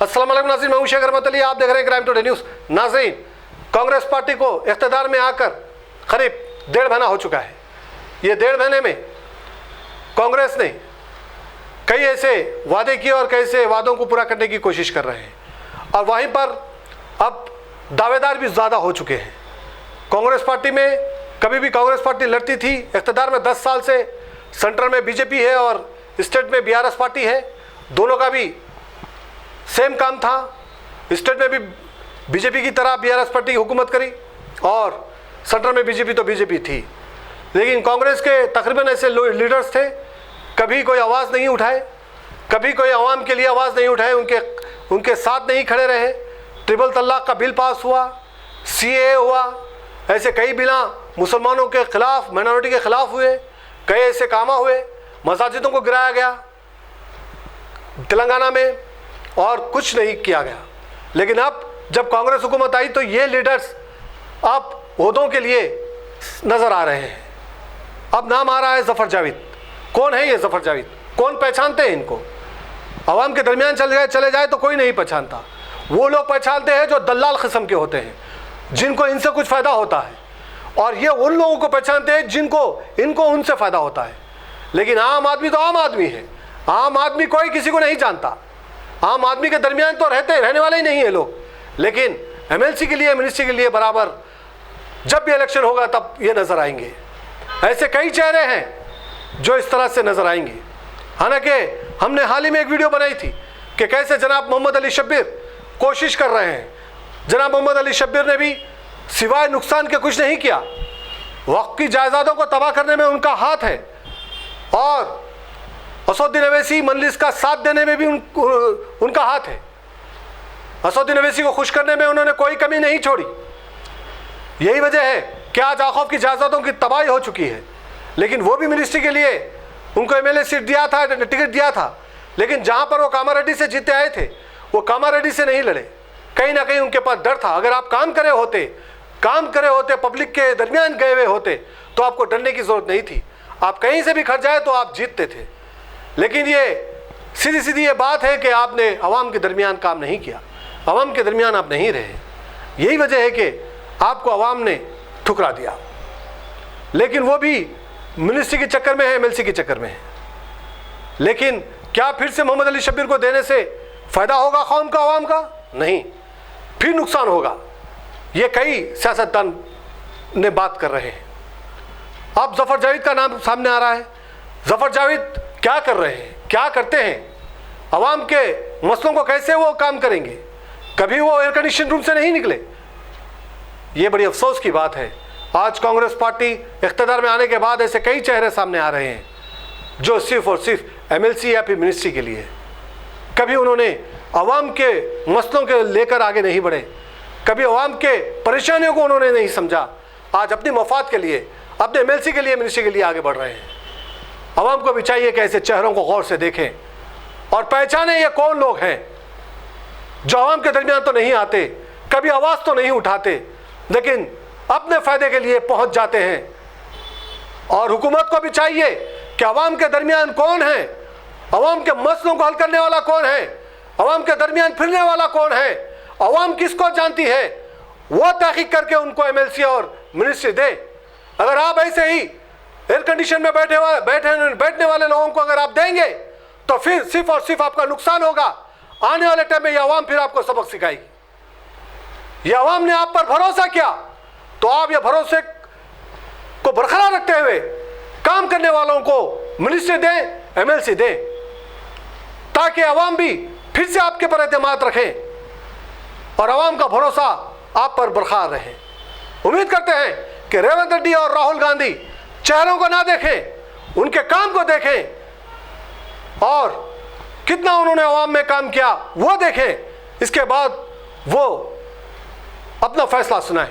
अस्सलाम वालेकुम नाज़रीन, मैं हूं शेख रहमत अली, आप देख रहे हैं क्राइम टुडे न्यूज़। नाज़रीन, कांग्रेस पार्टी को इख्तिदार में आकर करीब 1.5 महीना हो चुका है। ये 1.5 महीने में कांग्रेस ने कई ऐसे वादे किए और कई ऐसे वादों को पूरा करने की कोशिश कर रहे हैं, और वहीं पर अब दावेदार भी ज़्यादा हो चुके हैं। कांग्रेस पार्टी में कभी भी कांग्रेस पार्टी लड़ती थी, इख्तिदार में 10 साल से सेंट्रल में बीजेपी है और स्टेट में बीआरएस पार्टी है। दोनों का भी सेम काम था। स्टेट में भी बीजेपी की तरह बीआरएस पार्टी हुकूमत करी और सेंट्रल में बीजेपी तो बीजेपी थी। लेकिन कांग्रेस के तकरीबन ऐसे लीडर्स थे, कभी कोई आवाज़ नहीं उठाए, कभी कोई आवाम के लिए आवाज़ नहीं उठाए, उनके साथ नहीं खड़े रहे। ट्रिपल तलाक का बिल पास हुआ, सीएए हुआ, ऐसे कई बिला मुसलमानों के ख़िलाफ़, माइनॉरिटी के ख़िलाफ़ हुए, कई ऐसे काम हुए, मसाजिदों को गिराया गया तेलंगाना में, और कुछ नहीं किया गया। लेकिन अब जब कांग्रेस हुकूमत आई तो ये लीडर्स अब ओहदों के लिए नज़र आ रहे हैं। अब नाम आ रहा है ज़फ़र जावेद। कौन है ये ज़फ़र जावेद? कौन पहचानते हैं इनको? आवाम के दरमियान चले जाए तो कोई नहीं पहचानता। वो लोग पहचानते हैं जो दलाल किस्म के होते हैं, जिनको इनसे कुछ फ़ायदा होता है, और ये उन लोगों को पहचानते हैं इनको उनसे फ़ायदा होता है। लेकिन आम आदमी तो आम आदमी है। आम आदमी कोई किसी को नहीं जानता। आम आदमी के दरमियान तो रहने वाले ही नहीं है लोग। लेकिन एमएलसी के लिए, मिनिस्ट्री के लिए बराबर जब भी इलेक्शन होगा तब ये नज़र आएंगे। ऐसे कई चेहरे हैं जो इस तरह से नज़र आएंगे। हालांकि हमने हाल ही में एक वीडियो बनाई थी कि कैसे जनाब मोहम्मद अली शब्बीर कोशिश कर रहे हैं। जनाब मोहम्मद अली शब्बीर ने भी सिवाय नुकसान के कुछ नहीं किया। वक्त की जायदादों को तबाह करने में उनका हाथ है, और असदुद्दीन अवैसी मजलिस का साथ देने में भी उनका हाथ है। असदुद्दीन अवैसी को खुश करने में उन्होंने कोई कमी नहीं छोड़ी। यही वजह है कि आज आखौफ की जायदादों की तबाही हो चुकी है। लेकिन वो भी मिनिस्ट्री के लिए उनको एमएलए सीट दिया था, टिकट दिया था। लेकिन जहाँ पर वो कामारेड्डी से जीते आए थे, वो कामारेड्डी से नहीं लड़े। कहीं ना कहीं उनके पास डर था। अगर आप काम करे होते, पब्लिक के दरमियान गए हुए होते, तो आपको डरने की ज़रूरत नहीं थी। आप कहीं से भी खट जाए तो आप जीतते थे। लेकिन ये सीधी ये बात है कि आपने आवाम के दरमियान काम नहीं किया, आवाम के दरमियान आप नहीं रहे। यही वजह है कि आपको आवाम ने ठुकरा दिया। लेकिन वो भी मिनिस्ट्री के चक्कर में है, एमएलसी के चक्कर में है। लेकिन क्या फिर से मोहम्मद अली शब्बीर को देने से फ़ायदा होगा कौम का, आवाम का? नहीं, फिर नुकसान होगा। ये कई सियासतदान ने बात कर रहे हैं। अब ज़फ़र जावेद का नाम सामने आ रहा है। ज़फ़र जावेद क्या कर रहे हैं, क्या करते हैं? आवाम के मसलों को कैसे वो काम करेंगे? कभी वो एयर कंडीशन रूम से नहीं निकले। ये बड़ी अफसोस की बात है। आज कांग्रेस पार्टी इख्तिदार में आने के बाद ऐसे कई चेहरे सामने आ रहे हैं जो सिर्फ और सिर्फ एमएलसी या फिर मिनिस्ट्री के लिए। कभी उन्होंने आवाम के मसलों के लेकर आगे नहीं बढ़े, कभी आवाम के परेशानियों को उन्होंने नहीं समझा। आज अपनी मफाद के लिए, अपने एमएलसी के लिए, मिनिस्ट्री के लिए आगे बढ़ रहे हैं। आवाम को भी चाहिए कि ऐसे चेहरों को गौर से देखें और पहचानें ये कौन लोग हैं जो आवाम के दरमियान तो नहीं आते, कभी आवाज़ तो नहीं उठाते, लेकिन अपने फ़ायदे के लिए पहुंच जाते हैं। और हुकूमत को भी चाहिए कि आवाम के दरमियान कौन है, आवाम के मसलों को हल करने वाला कौन है, आवाम के दरमियान फिरने वाला कौन है, आवाम किसको जानती है, वो तहकीक करके उनको एमएलसी और मिनिस्ट्री दे। अगर आप ऐसे ही एयर कंडीशन में बैठने वाले लोगों को अगर आप देंगे तो फिर सिर्फ और सिर्फ आपका नुकसान होगा। आने वाले टाइम में ये आवाम फिर आपको सबक सिखाएगी। ये आवाम ने आप पर भरोसा किया तो आप ये भरोसे को बरकरार रखते हुए काम करने वालों को मिनिस्ट्री दें, एमएलसी दें, ताकि आवाम भी फिर से आपके पर एतमाद रखें और आवाम का भरोसा आप पर बरकरार रहे। उम्मीद करते हैं कि रेवंत रेड्डी और राहुल गांधी चेहरों को ना देखें, उनके काम को देखें और कितना उन्होंने आवाम में काम किया वो देखें। इसके बाद वो अपना फैसला सुनाएं।